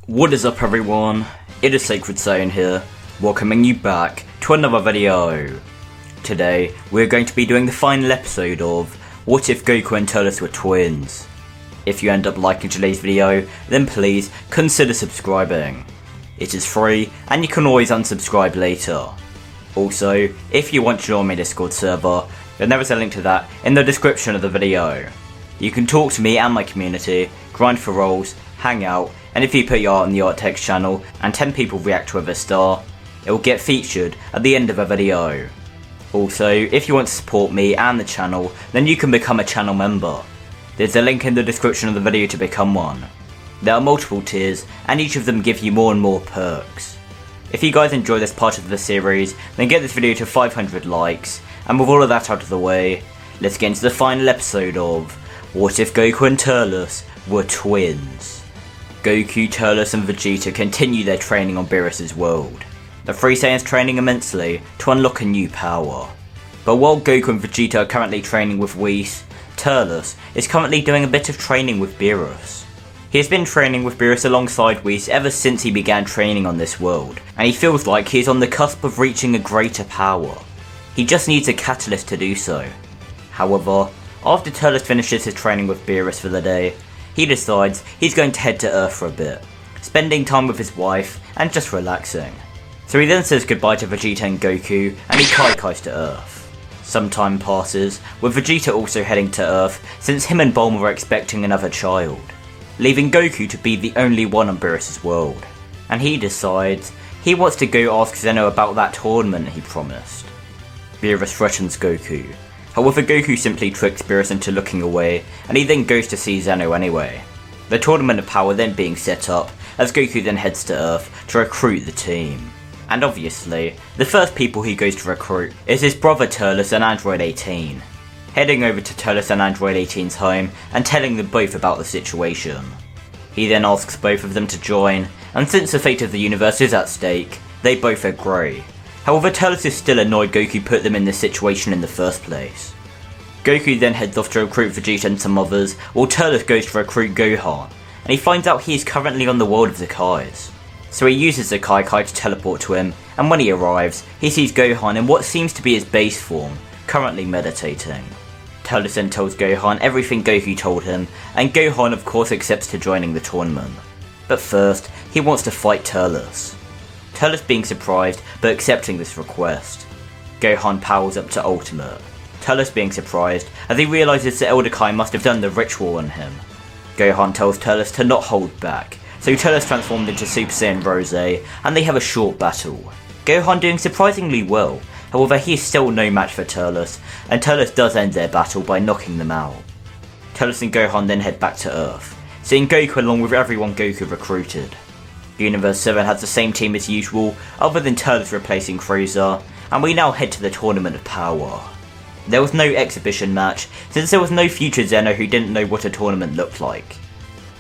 What is up everyone, it is Sacred Saiyan here, welcoming you back to another video. Today, we're going to be doing the final episode of What If Goku and TURLES Were Twins? If you end up liking today's video, then please consider subscribing. It is free, and you can always unsubscribe later. Also, if you want to join my Discord server, then there is a link to that in the description of the video. You can talk to me and my community, grind for rolls, hang out, and if you put your art on the art text channel and 10 people react with a star, it will get featured at the end of a video. Also, if you want to support me and the channel, then you can become a channel member. There's a link in the description of the video to become one. There are multiple tiers, and each of them give you more and more perks. If you guys enjoy this part of the series, then get this video to 500 likes, and with all of that out of the way, let's get into the final episode of What If Goku and TURLES Were Twins? Goku, Turles and Vegeta continue their training on Beerus' world. The three Saiyans training immensely to unlock a new power. But while Goku and Vegeta are currently training with Whis, Turles is currently doing a bit of training with Beerus. He has been training with Beerus alongside Whis ever since he began training on this world, and he feels like he is on the cusp of reaching a greater power. He just needs a catalyst to do so. However, after Turles finishes his training with Beerus for the day, he decides he's going to head to Earth for a bit, spending time with his wife and just relaxing. So he then says goodbye to Vegeta and Goku and he kaikais to Earth. Some time passes, with Vegeta also heading to Earth since him and Bulma were expecting another child, leaving Goku to be the only one on Beerus' world. And he decides he wants to go ask Zeno about that tournament he promised. Beerus threatens Goku. However, Goku simply tricks Beerus into looking away, and he then goes to see Zeno anyway. The Tournament of Power then being set up, as Goku then heads to Earth to recruit the team. And obviously, the first people he goes to recruit is his brother Turles and Android 18. Heading over to Turles and Android 18's home, and telling them both about the situation. He then asks both of them to join, and since the fate of the universe is at stake, they both agree. However, Turles is still annoyed Goku put them in this situation in the first place. Goku then heads off to recruit Vegeta and some others, while Turles goes to recruit Gohan, and he finds out he is currently on the world of the Kais. So he uses the Kai to teleport to him, and when he arrives, he sees Gohan in what seems to be his base form, currently meditating. Turles then tells Gohan everything Goku told him, and Gohan of course accepts to joining the tournament. But first, he wants to fight Turles. Turles being surprised, but accepting this request. Gohan powers up to Ultimate. Turles being surprised, as he realises the Elder Kai must have done the ritual on him. Gohan tells Turles to not hold back, so Turles transformed into Super Saiyan Rose, and they have a short battle. Gohan doing surprisingly well, however he is still no match for Turles, and Turles does end their battle by knocking them out. Turles and Gohan then head back to Earth, seeing Goku along with everyone Goku recruited. Universe 7 has the same team as usual, other than Turles replacing Frieza, and we now head to the Tournament of Power. There was no exhibition match, since there was no future Zeno who didn't know what a tournament looked like.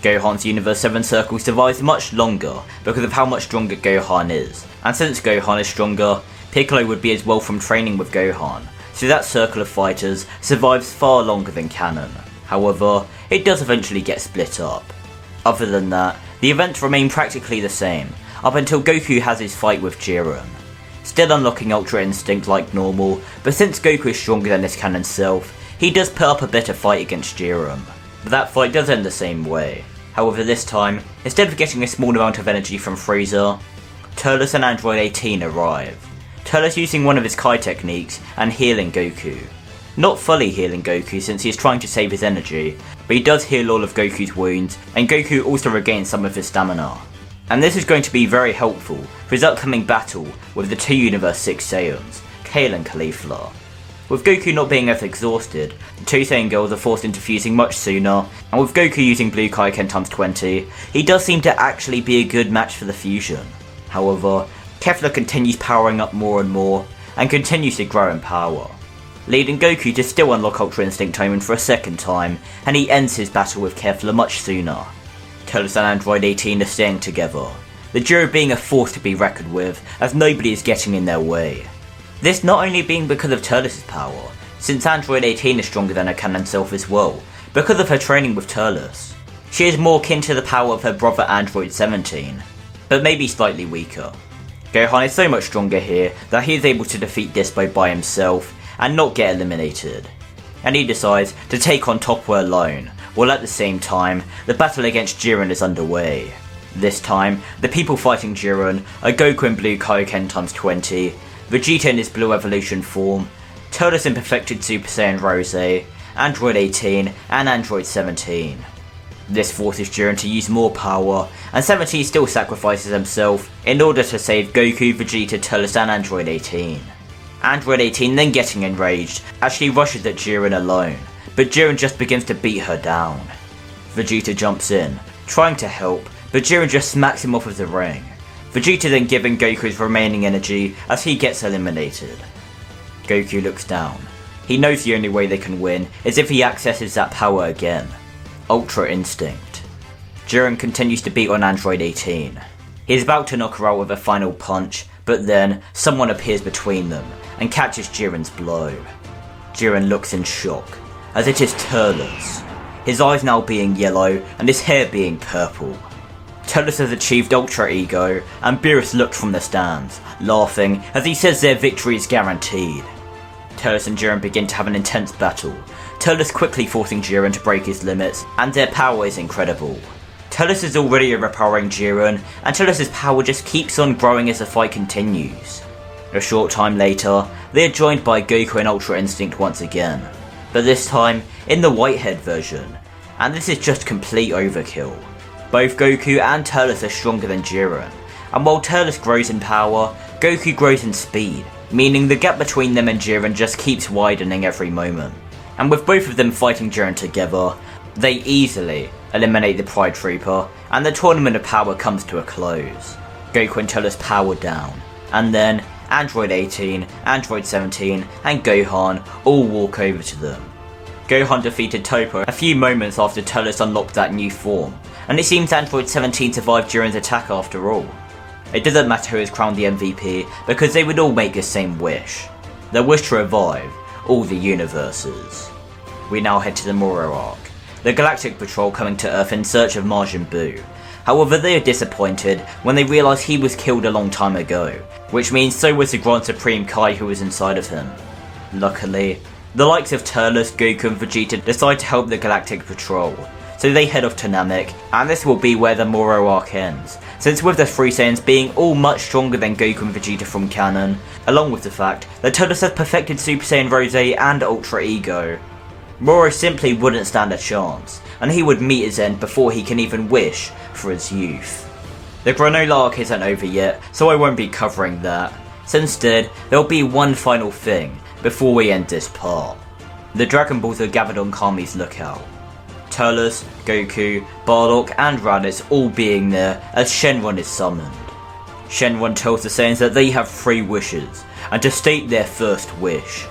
Gohan's Universe 7 circle survives much longer because of how much stronger Gohan is, and since Gohan is stronger, Piccolo would be as well from training with Gohan, so that circle of fighters survives far longer than canon. However, it does eventually get split up. Other than that, the events remain practically the same, up until Goku has his fight with Jiren. Still unlocking Ultra Instinct like normal, but since Goku is stronger than his canon self, he does put up a better fight against Jiren. But that fight does end the same way. However this time, instead of getting a small amount of energy from Frieza, Turles and Android 18 arrive. Turles using one of his Kai techniques and healing Goku. Not fully healing Goku since he is trying to save his energy, but he does heal all of Goku's wounds, and Goku also regains some of his stamina. And this is going to be very helpful for his upcoming battle with the two Universe 6 Saiyans, Kale and Caulifla. With Goku not being as exhausted, the two Saiyan girls are forced into fusing much sooner, and with Goku using Blue Kaioken times 20, he does seem to actually be a good match for the fusion. However, Kefla continues powering up more and more, and continues to grow in power, leading Goku to still unlock Ultra Instinct Omen for a second time, and he ends his battle with Kefla much sooner. Turles and Android 18 are staying together, the duo being a force to be reckoned with, as nobody is getting in their way. This not only being because of Turles' power, since Android 18 is stronger than her canon self as well, because of her training with Turles. she is more kin to the power of her brother Android 17, but maybe slightly weaker. Gohan is so much stronger here that he is able to defeat Dispo by himself and not get eliminated, and he decides to take on Toppo alone, while at the same time the battle against Jiren is underway. This time, the people fighting Jiren are Goku in Blue Kaioken times 20, Vegeta in his Blue Evolution form, Turles in Perfected Super Saiyan Rose, Android 18 and Android 17. This forces Jiren to use more power, and 17 still sacrifices himself in order to save Goku, Vegeta, Turles and Android 18. Android 18 then getting enraged as she rushes at Jiren alone, but Jiren just begins to beat her down. Vegeta jumps in, trying to help, but Jiren just smacks him off of the ring. Vegeta then giving Goku's remaining energy as he gets eliminated. Goku looks down. He knows the only way they can win is if he accesses that power again. Ultra Instinct. Jiren continues to beat on Android 18. He is about to knock her out with a final punch, but then someone appears between them and catches Jiren's blow. Jiren looks in shock, as it is Turles, his eyes now being yellow and his hair being purple. Turles has achieved Ultra Ego, and Beerus looks from the stands, laughing as he says their victory is guaranteed. Turles and Jiren begin to have an intense battle, Turles quickly forcing Jiren to break his limits, and their power is incredible. Turles is already overpowering Jiren, and Turles' power just keeps on growing as the fight continues. A short time later, they are joined by Goku and Ultra Instinct once again, but this time in the Whitehead version, and this is just complete overkill. Both Goku and Turles are stronger than Jiren, and while Turles grows in power, Goku grows in speed, meaning the gap between them and Jiren just keeps widening every moment. And with both of them fighting Jiren together, they easily eliminate the Pride Trooper, and the Tournament of Power comes to a close. Goku and Turles power down, and then Android 18, Android 17 and Gohan all walk over to them. Gohan defeated Toppo a few moments after Turles unlocked that new form, and it seems Android 17 survived Jiren's attack after all. It doesn't matter who is crowned the MVP, because they would all make the same wish. Their wish to revive all the universes. We now head to the Moro arc, the Galactic Patrol coming to Earth in search of Majin Buu. However, they are disappointed when they realise he was killed a long time ago, which means so was the Grand Supreme Kai who was inside of him. Luckily, the likes of Turles, Goku and Vegeta decide to help the Galactic Patrol, so they head off to Namek, and this will be where the Moro arc ends, since with the three Saiyans being all much stronger than Goku and Vegeta from canon, along with the fact that Turles has perfected Super Saiyan Rose and Ultra Ego, Moro simply wouldn't stand a chance, and he would meet his end before he can even wish for his youth. The Granola arc isn't over yet, so I won't be covering that, so instead there'll be one final thing before we end this part. The Dragon Balls are gathered on Kami's lookout. Turles, Goku, Bardock and Raditz all being there as Shenron is summoned. Shenron tells the Saiyans that they have 3 wishes, and to state their first wish.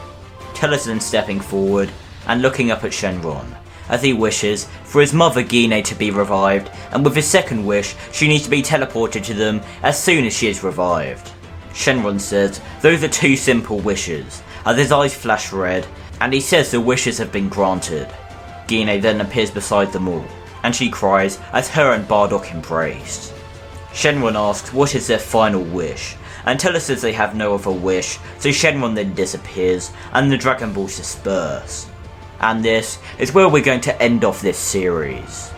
Turles then stepping forward and looking up at Shenron, as he wishes for his mother Gine to be revived, and with his second wish, she needs to be teleported to them as soon as she is revived. Shenron says those are 2 simple wishes, as his eyes flash red, and he says the wishes have been granted. Gine then appears beside them all, and she cries as her and Bardock embrace. Shenron asks what is their final wish, and Turles says they have no other wish, so Shenron then disappears, and the Dragon Balls disperse. And this is where we're going to end off this series.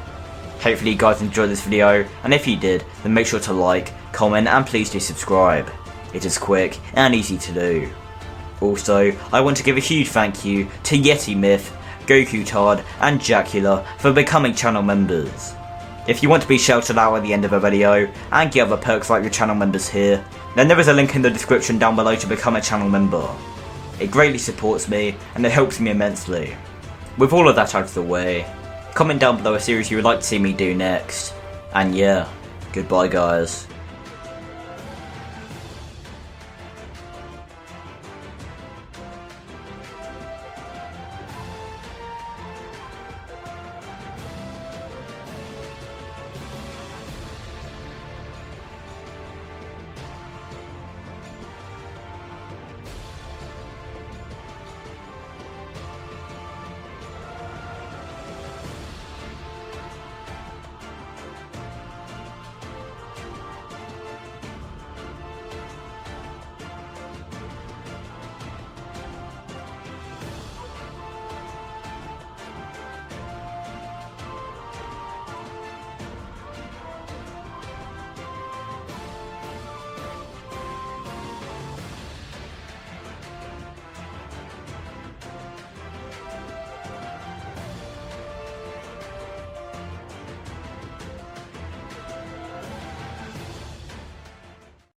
Hopefully you guys enjoyed this video, and if you did, then make sure to like, comment and please do subscribe. It is quick and easy to do. Also, I want to give a huge thank you to Yeti Myth, Goku Tard and Jacula for becoming channel members. If you want to be shouted out at the end of a video and get other perks like the channel members here, then there is a link in the description down below to become a channel member. It greatly supports me and it helps me immensely. With all of that out of the way, comment down below a series you would like to see me do next, and yeah, goodbye guys.